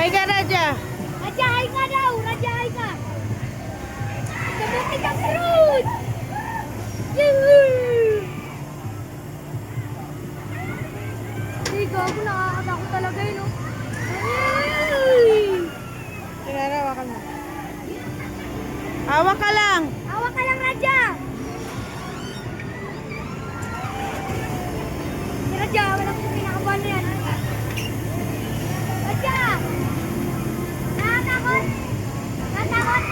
Hi ka, Raja. Raja, hi ka daw! Raja, hi ka! Kabuti kang fruit! Hey, gago, nakakatakot talaga yun, no? Tirara, hawakan mo. Hawak ka lang. Hawak ka lang, Raja! Si Raja, walang pinakabahan na yan. Raja! Nakatakot? Nakatakot?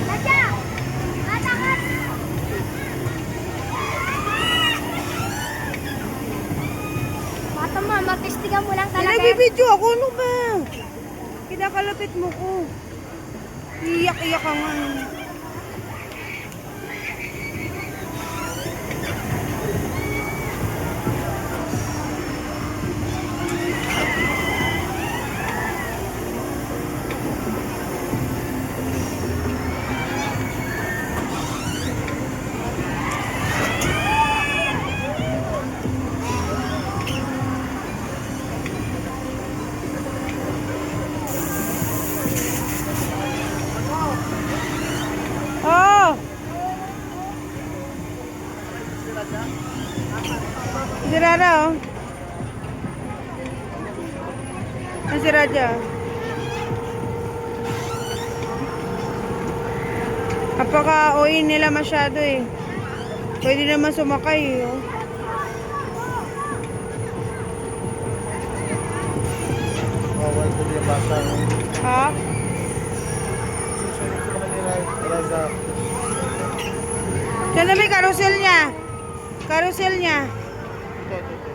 Raja! Nakatakot? Bata mo, mag-testigan mo lang talaga. Nagbibidyo ako. Ano ba? Kinakalapit mo ko. Iyak-iyak ka nga. Oh! Si Rara, oh. Si Raja. Napaka-OA nila masyado eh. Pwede naman sumakay eh, oh. Bawal ko yung bata. Ha? Susunod ko naman nila sa Diyan na may carousel niya. Carousel niya. ito.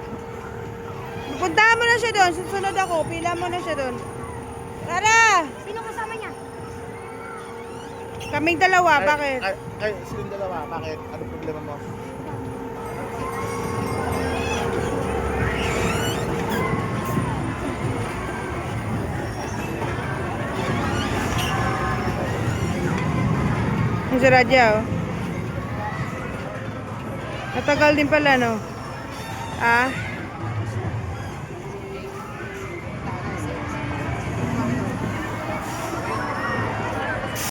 Puntahan mo na siya doon. Susunod ako. Pila mo na siya doon. Rara! Sino kasama niya? Kaming dalawa. Bakit? Ay, silang dalawa. Bakit? Ano problema mo? Yung si Raja, oh. Natagal din pala, no? Ah?